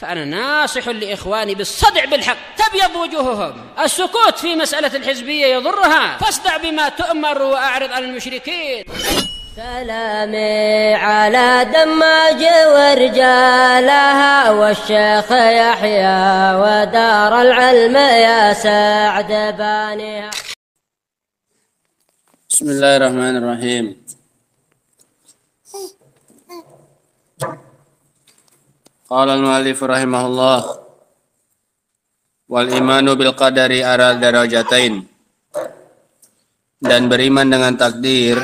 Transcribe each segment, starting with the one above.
فأنا ناصح لإخواني بالصدع بالحق تبيض وجوههم. السكوت في مسألة الحزبية يضرها، فاصدع بما تؤمر وأعرض عن المشركين. سلامي على دماج ورجالها والشيخ يحيى ودار العلم يا سعد بانيها. بسم الله الرحمن الرحيم. Qala al-mu'allif rahimahullah wal imanu bil qadari ala darajatain, dan beriman dengan takdir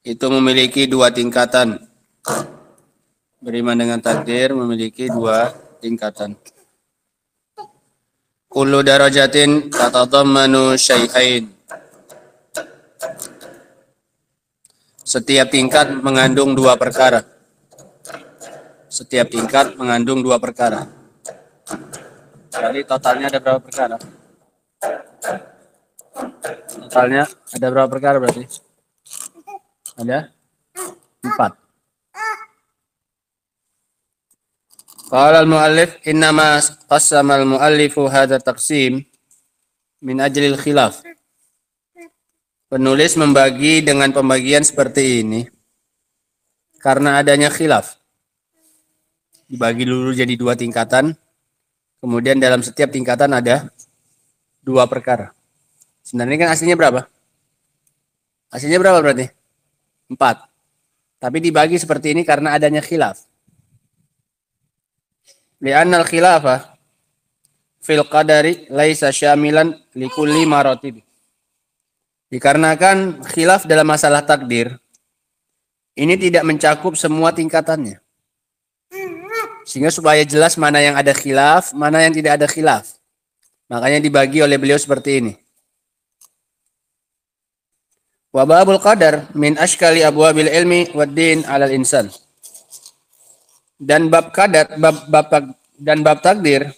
itu memiliki dua tingkatan. Beriman dengan takdir memiliki dua tingkatan. Kullu darajatin tatadammanu syai'ain. Setiap tingkat mengandung dua perkara. Setiap tingkat mengandung dua perkara. Jadi totalnya ada berapa perkara? Totalnya ada berapa perkara berarti? Ada 4. Qala al-mu'allif innama qassama al-mu'allifu hadha taqsim min ajli al-khilaf. Penulis membagi dengan pembagian seperti ini karena adanya khilaf. Dibagi dulu jadi dua tingkatan, kemudian dalam setiap tingkatan ada dua perkara. Sebenarnya kan aslinya berapa? Aslinya berapa berarti? 4. Tapi dibagi seperti ini karena adanya khilaf. Li'anna al-khilafa fil qadari laisa syamilan likulli maratib. Dikarenakan khilaf dalam masalah takdir ini tidak mencakup semua tingkatannya. Sehingga supaya jelas mana yang ada khilaf, mana yang tidak ada khilaf. Makanya dibagi oleh beliau seperti ini. Wa babul qadar min ashkali abwabil ilmi wad din 'alal insan. Dan bab qadar, bab takdir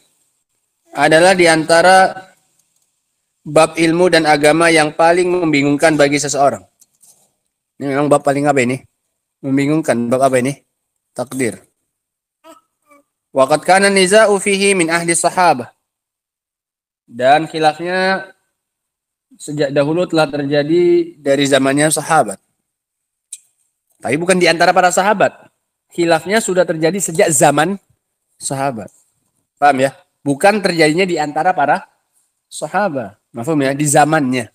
adalah di antara bab ilmu dan agama yang paling membingungkan bagi seseorang. Ini memang bab paling apa ini? Membingungkan. Bab apa ini? Takdir. Waqad kana niza'u fihi min ahli sahabah. Dan khilafnya sejak dahulu telah terjadi dari zamannya sahabat. Tapi bukan di antara para sahabat. Khilafnya sudah terjadi sejak zaman sahabat. Paham ya? Bukan terjadinya di antara para sahabat. Mafhum ya? Di zamannya.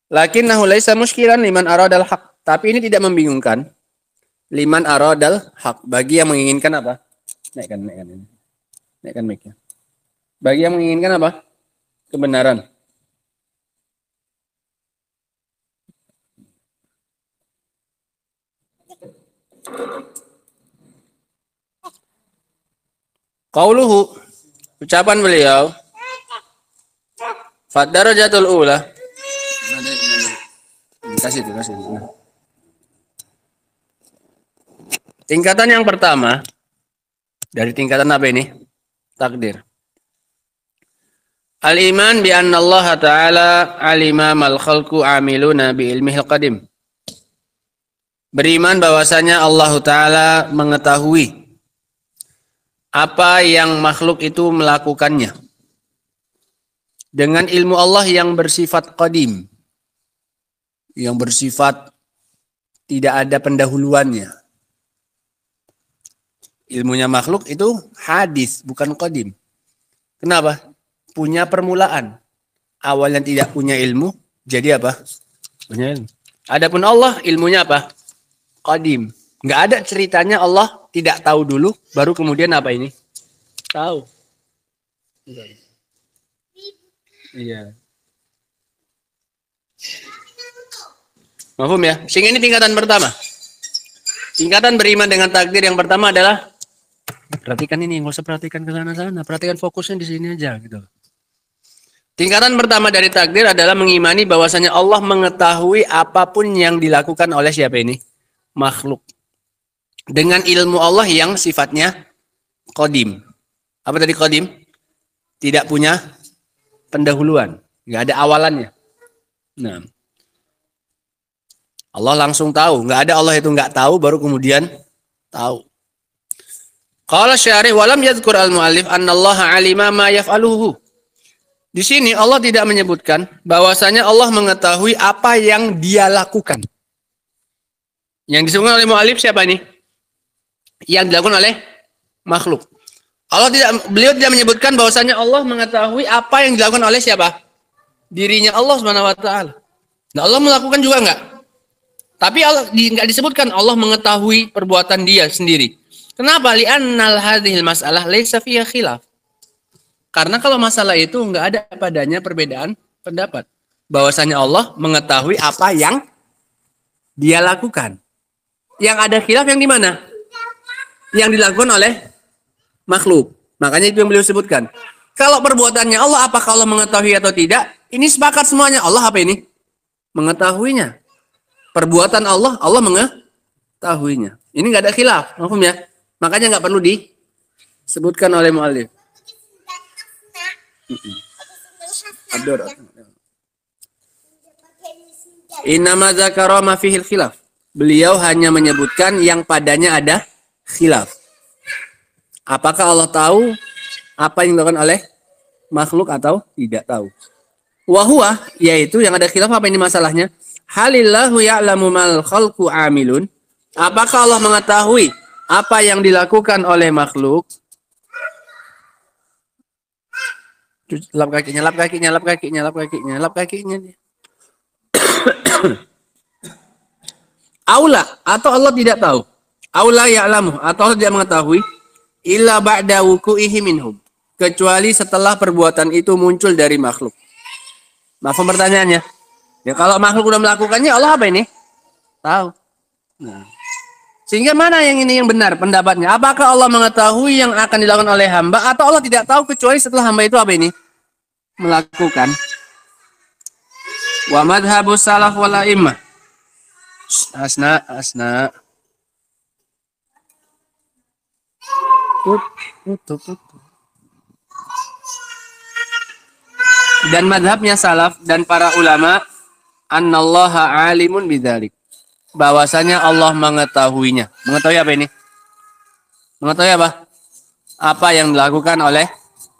Lakinnahu laisa muskilan liman aradal haq. Tapi ini tidak membingungkan. Liman aradal haq, bagi yang menginginkan apa? Naikkan ini. Naikkan mic-nya. Bagi yang menginginkan apa? Kebenaran. Qauluhu, ucapan beliau, fad-darajatul ula. Kasih itu. Tingkatan yang pertama dari tingkatan apa ini? Takdir. Al-iman bi anna Allah Ta'ala alima mal khalqu amiluna bi ilmihil qadim. Beriman bahwasanya Allah Ta'ala mengetahui apa yang makhluk itu melakukannya dengan ilmu Allah yang bersifat qadim, yang bersifat tidak ada pendahuluannya. Ilmunya makhluk itu hadis, bukan qadim. Kenapa? Punya permulaan. Awalnya tidak punya ilmu, jadi apa? Punya ilmu. Adapun Allah, ilmunya apa? Qadim. Nggak ada ceritanya Allah tidak tahu dulu, baru kemudian apa ini? Tahu. Iya. Mahfum ya? Sehingga ini tingkatan pertama. Tingkatan beriman dengan takdir yang pertama adalah, perhatikan ini, nggak usah perhatikan ke sana-sana, perhatikan fokusnya di sini aja gitu. Tingkatan pertama dari takdir adalah mengimani bahwasanya Allah mengetahui apapun yang dilakukan oleh siapa ini? Makhluk. Dengan ilmu Allah yang sifatnya qadim. Apa tadi qadim? Tidak punya pendahuluan, nggak ada awalannya. Nah, Allah langsung tahu. Nggak ada Allah itu nggak tahu baru kemudian tahu. Qala syarih walam yadhkur al-mu'allif annallaha alima ma yaf'aluhu. Di sini Allah tidak menyebutkan bahwasanya Allah mengetahui apa yang dia lakukan. Yang disebutkan oleh mu'allif siapa ini? Yang dilakukan oleh makhluk. Beliau tidak menyebutkan bahwasanya Allah mengetahui apa yang dilakukan oleh siapa? Dirinya Allah Subhanahu wa taala. Nah, Allah melakukan juga enggak? Tapi Allah enggak disebutkan Allah mengetahui perbuatan dia sendiri. Kenapa? Li'annal hadhil mas'alah laisa fiha khilaf. Karena kalau masalah itu enggak ada padanya perbedaan pendapat. Bahwasanya Allah mengetahui apa yang dia lakukan. Yang ada khilaf yang di mana? Yang dilakukan oleh makhluk. Makanya itu yang beliau sebutkan. Kalau perbuatannya Allah, apakah Allah mengetahui atau tidak? Ini sepakat semuanya. Allah apa ini? Mengetahuinya. Perbuatan Allah, Allah mengetahuinya. Ini nggak ada khilaf, mahfum ya? Makanya nggak perlu disebutkan oleh mu'allif. Innama dzakara ma fihil khilaf. Beliau hanya menyebutkan yang padanya ada khilaf. Apakah Allah tahu apa yang dilakukan oleh makhluk atau tidak tahu? Wahua, yaitu yang ada khilaf apa ini masalahnya? Halillahu ya'lamu mal khalqu amilun. Apakah Allah mengetahui apa yang dilakukan oleh makhluk? Lap kakinya, lap kakinya, lap kakinya, lap kakinya, lap kakinya. Aula, atau Allah tidak tahu. Aula ya'lamu, atau Allah tidak mengetahui. Illa ba'da wuku'ihi minhum. Kecuali setelah perbuatan itu muncul dari makhluk. Maaf pertanyaannya. Ya kalau makhluk udah melakukannya, Allah apa ini? Tahu. Nah. Sehingga mana yang ini yang benar pendapatnya? Apakah Allah mengetahui yang akan dilakukan oleh hamba atau Allah tidak tahu kecuali setelah hamba itu apa ini? Melakukan. Wa madhhabus salaf wal a'immah. Asna. Tutup. Dan madhabnya salaf dan para ulama annallaha alimun bidzalik. Bahwasanya Allah mengetahuinya. Mengetahui apa ini? Mengetahui apa? Apa yang dilakukan oleh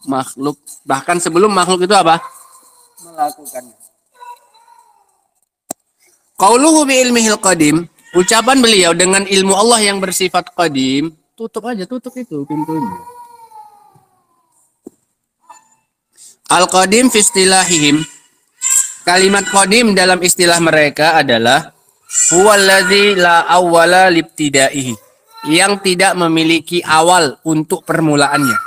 makhluk. Bahkan sebelum makhluk itu apa? Melakukannya. Qauluhu bi ilmihil qadim. Ucapan beliau dengan ilmu Allah yang bersifat qadim. Tutup itu pintunya. Al-qadim fi istilahihim. Kalimat qadim dalam istilah mereka adalah huwallazi la awwala libtidaihi, yang tidak memiliki awal untuk permulaannya.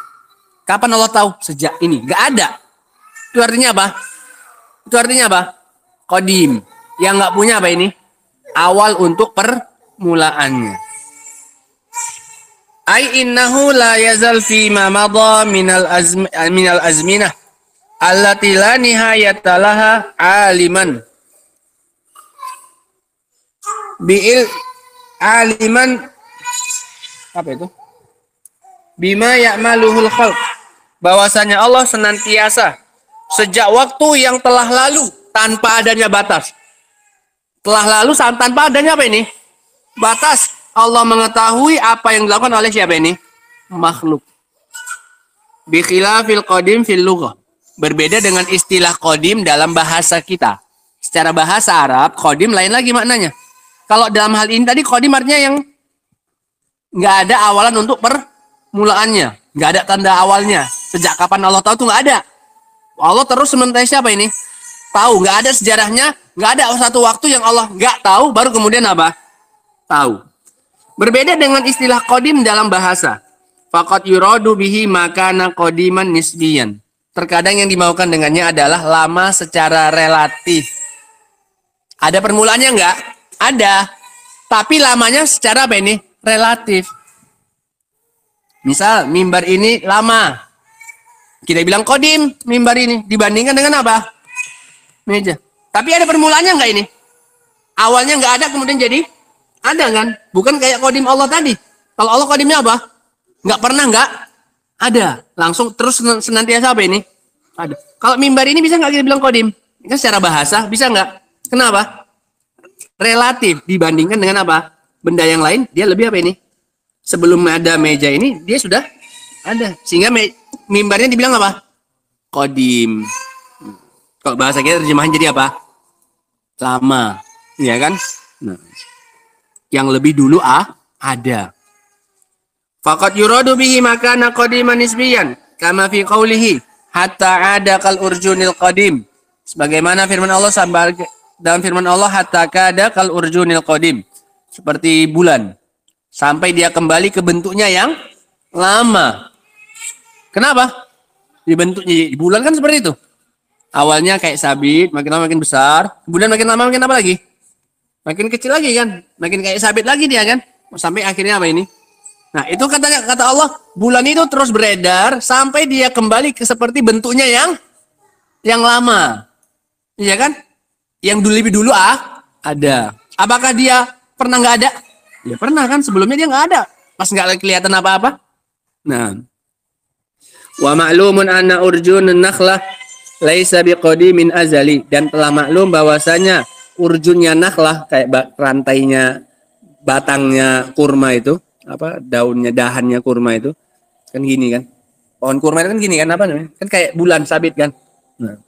Kapan Allah tahu? Sejak ini. Gak ada. Itu artinya apa? Qadim. Yang gak punya apa ini? Awal untuk permulaannya. Ai innahu la yazal fi ma madha minal azminah allati la nihayata laha aliman bi'il aliman apa itu? Bima ya'maluhul khalq. Bahwasanya Allah senantiasa sejak waktu yang telah lalu tanpa adanya batas. Telah lalu tanpa adanya apa ini? Batas. Allah mengetahui apa yang dilakukan oleh siapa ini? Makhluk. Bi khilafil qadim fil lughah. Berbeda dengan istilah qadim dalam bahasa kita. Secara bahasa Arab, qadim lain lagi maknanya. Kalau dalam hal ini tadi qadim artinya yang nggak ada awalan untuk permulaannya, nggak ada tanda awalnya. Sejak kapan Allah tahu tuh nggak ada. Allah terus sementara siapa ini? Tahu, nggak ada sejarahnya, nggak ada satu waktu yang Allah nggak tahu, baru kemudian apa? Tahu. Berbeda dengan istilah qadim dalam bahasa. Faqad yuradu bihi makana qadiman nisbiyan. Terkadang yang dimaukan dengannya adalah lama secara relatif. Ada permulaannya enggak? Ada. Tapi lamanya secara apa ini? Relatif. Misal mimbar ini lama. Kita bilang qadim mimbar ini dibandingkan dengan apa? Meja. Tapi ada permulaannya enggak ini? Awalnya enggak ada kemudian jadi ada kan? Bukan kayak qadim Allah tadi. Kalau Allah qadimnya apa? Enggak pernah enggak ada. Langsung terus senantiasa apa ini? Ada. Kalau mimbar ini bisa enggak kita bilang qadim? Kan secara bahasa bisa enggak? Kenapa? relatif dibandingkan dengan apa? Benda yang lain, dia lebih apa ini? Sebelum ada meja ini, dia sudah ada. Sehingga mimbarnya dibilang apa? Qadim. Kalau bahasa kita terjemahan jadi apa? Lama. Iya kan? Nah, yang lebih dulu ada. Faqad yuradu bihi makana qadiman nisbiyan kama fi qawlihi hatta ada kal urjunil qadim. Sebagaimana firman Allah dalam firman Allah hatta kada kal urjunil qadim. Seperti bulan sampai dia kembali ke bentuknya yang lama. Kenapa? Di bulan kan seperti itu. Awalnya kayak sabit, makin lama makin besar, kemudian makin lama makin apa lagi? Makin kecil lagi kan, makin kayak sabit lagi dia kan, sampai akhirnya apa ini? Nah itu kata Allah, bulan itu terus beredar sampai dia kembali ke seperti bentuknya yang lama, iya kan? Yang dulu lebih dulu ada. Apakah dia pernah nggak ada? Ya pernah kan, sebelumnya dia nggak ada, pas nggak kelihatan apa-apa. Nah, wa ma'lumun anna urjunun nakhlah laisa biqadimin azali, dan telah maklum bahwasanya urjunnya nakhlah kayak rantainya batangnya kurma itu, apa daunnya dahannya kurma itu kan gini kan, pohon kurma itu kan gini kan, apa namanya kan kayak bulan sabit kan. Nah,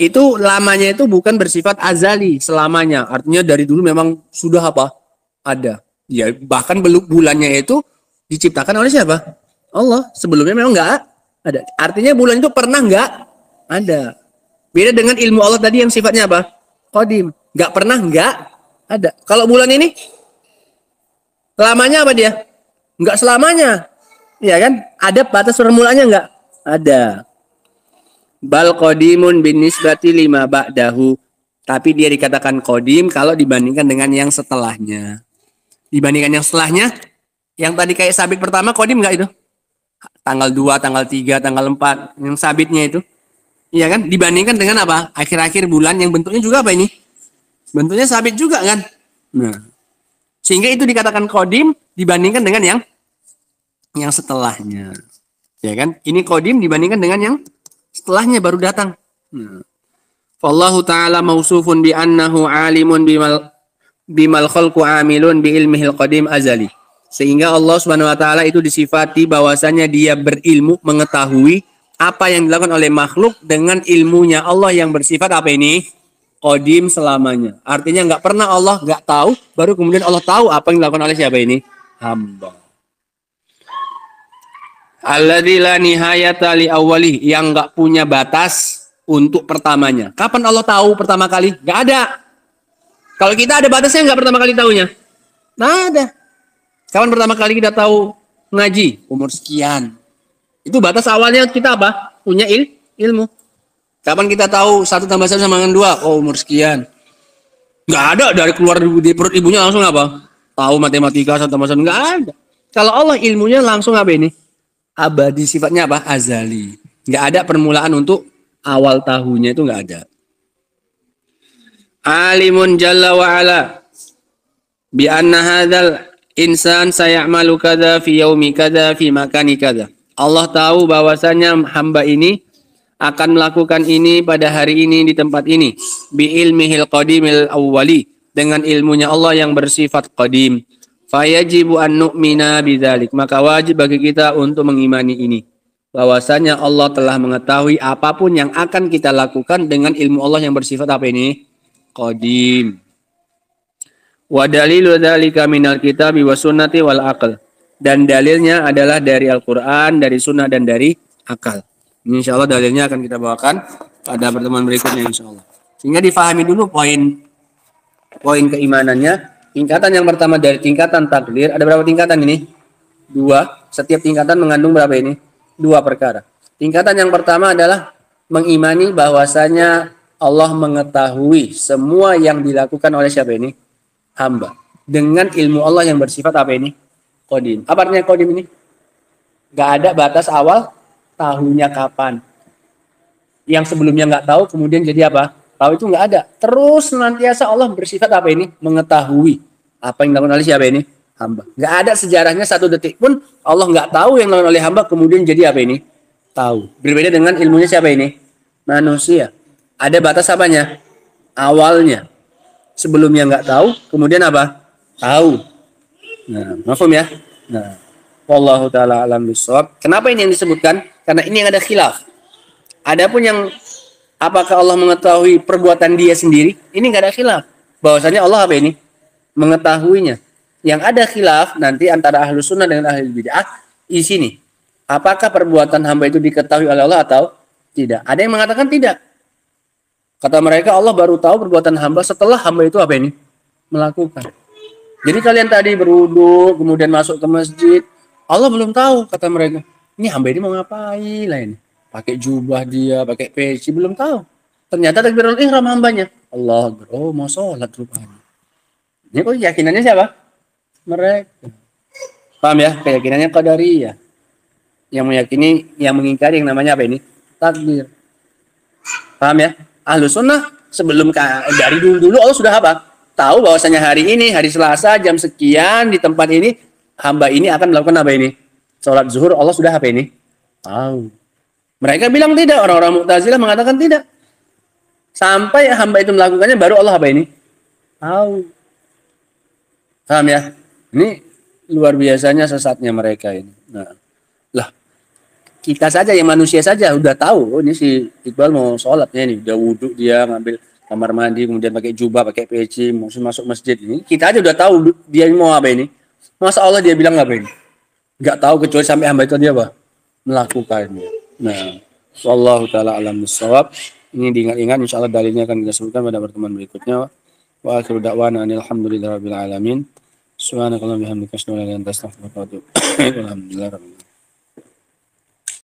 itu lamanya itu bukan bersifat azali selamanya, artinya dari dulu memang sudah apa ada ya, bahkan bulannya itu diciptakan oleh siapa? Allah. Sebelumnya memang nggak ada, artinya bulan itu pernah nggak ada. Beda dengan ilmu Allah tadi yang sifatnya apa? Qadim. Nggak pernah nggak ada. Kalau bulan ini lamanya apa dia? Nggak selamanya. Ya kan? Ada batas permulaannya nggak? Ada. Bal qadimun bin nisbati lima ba'dahu. Tapi dia dikatakan qadim kalau dibandingkan dengan yang setelahnya. Dibandingkan yang setelahnya, yang tadi kayak sabit pertama qadim nggak itu? Tanggal 2, tanggal 3, tanggal 4, yang sabitnya itu. Iya kan? Dibandingkan dengan apa? Akhir-akhir bulan yang bentuknya juga apa ini? Bentuknya sabit juga kan? Nah, sehingga itu dikatakan qadim dibandingkan dengan yang setelahnya. Ya kan? Ini qadim dibandingkan dengan yang setelahnya baru datang. Nah. Wallahu ta'ala mausufun bi annahu alimun bimal khalqu amilun bi ilmihil qadim azali. Sehingga Allah Subhanahu wa taala itu disifati bahwasanya dia berilmu, mengetahui apa yang dilakukan oleh makhluk dengan ilmunya Allah yang bersifat apa ini? Qadim selamanya. Artinya nggak pernah Allah nggak tahu, baru kemudian Allah tahu apa yang dilakukan oleh siapa ini? Hamba. Alladzi la nihayata li awwalih, yang nggak punya batas untuk pertamanya. Kapan Allah tahu pertama kali? Nggak ada. Kalau kita ada batasnya nggak pertama kali tahunya? Nggak ada. Kapan pertama kali kita tahu ngaji? Umur sekian. Itu batas awalnya kita apa? Punya ilmu. Kapan kita tahu 1 tambah 1 sama dengan 2? Oh, umur sekian. Nggak ada dari keluar di perut ibunya langsung apa? Tahu matematika 1 tambah 1. Nggak ada. Kalau Allah ilmunya langsung apa ini? Abadi, sifatnya apa? Azali. Nggak ada permulaan untuk awal tahunnya, itu nggak ada. Alimun jalla wa ala bi anna hadzal insan sayamalu kadza fi yaumi kadza fi makani kadza. Allah tahu bahwasanya hamba ini akan melakukan ini pada hari ini di tempat ini. Bi ilmihil qadimil awwali, dengan ilmunya Allah yang bersifat qadim. Fayajibu an nu'mina bidzalik, maka wajib bagi kita untuk mengimani ini. Bahwasanya Allah telah mengetahui apapun yang akan kita lakukan dengan ilmu Allah yang bersifat apa ini? Qadim. Wa dalilu dzalika minal kitabi was sunnati wal aql. Dan dalilnya adalah dari Al-Quran, dari Sunnah, dan dari akal. Ini insya Allah dalilnya akan kita bawakan pada pertemuan berikutnya insya Allah. Sehingga difahami dulu poin keimanannya. Tingkatan yang pertama dari tingkatan takdir, ada berapa tingkatan ini? 2. Setiap tingkatan mengandung berapa ini? 2 perkara. Tingkatan yang pertama adalah mengimani bahwasanya Allah mengetahui semua yang dilakukan oleh siapa ini? Hamba. Dengan ilmu Allah yang bersifat apa ini? Qadim. Apa artinya qadim ini? Gak ada batas awal tahunnya kapan. Yang sebelumnya nggak tahu, kemudian jadi apa? Tahu itu nggak ada. Terus senantiasa Allah bersifat apa ini? Mengetahui apa yang dilakukan oleh siapa ini? Hamba. Nggak ada sejarahnya 1 detik pun Allah nggak tahu yang dilakukan oleh hamba, kemudian jadi apa ini? Tahu. Berbeda dengan ilmunya siapa ini? Manusia. Ada batas apanya? Awalnya. Sebelumnya nggak tahu, kemudian apa? Tahu. Nah, mafhum ya? Nah, wallahu taala alam bisawab. Kenapa ini yang disebutkan? Karena ini yang ada khilaf. Adapun yang apakah Allah mengetahui perbuatan dia sendiri? Ini nggak ada khilaf. Bahwasanya Allah apa ini? Mengetahuinya. Yang ada khilaf nanti antara ahlu sunnah dengan ahli bid'ah di sini. Apakah perbuatan hamba itu diketahui oleh Allah atau tidak? Ada yang mengatakan tidak. Kata mereka Allah baru tahu perbuatan hamba setelah hamba itu apa ini? Melakukan. Jadi kalian tadi berwudu, kemudian masuk ke masjid, Allah belum tahu kata mereka. Ini hamba ini mau ngapain lah ini? Pakai jubah dia, pakai peci, belum tahu. Ternyata takbirul ihram hambanya. Allah, oh mau sholat rupanya. Ini kok keyakinannya siapa? Mereka. Paham ya? Keyakinannya qadariyah. Yang meyakini, yang mengingkari yang namanya apa ini? Takdir. Paham ya? Ahlu sunnah sebelum dari dulu Allah sudah apa? Tahu bahwasanya hari ini, hari Selasa jam sekian di tempat ini hamba ini akan melakukan apa ini? Sholat zuhur. Allah sudah apa ini? Tahu. Mereka bilang tidak. Orang-orang Mu'tazilah mengatakan tidak. Sampai hamba itu melakukannya baru Allah apa ini? Tahu. Paham ya? Ini luar biasanya sesatnya mereka ini. Nah, lah kita saja yang manusia saja udah tahu. Oh ini si Iqbal mau sholatnya nih, udah wudhu dia ngambil kamar mandi, kemudian pakai jubah, pakai peci, mau masuk masjid ini. Kita aja udah tahu dia mau apa ini. Masa Allah dia bilang apa ini? Nggak tahu kecuali sampai hamba itu dia apa? Melakukannya. Nah, wallahu taala alam bissawab. Ini diingat-ingat insyaallah dalilnya akan kita sebutkan pada pertemuan berikutnya. Wa akhiru da'wana alhamdulillahirabbil alamin. Subhanakallahumma wa bihamdika asyhadu an la ilaha illa anta astaghfiruka wa atubu ilaik. Alhamdulillah.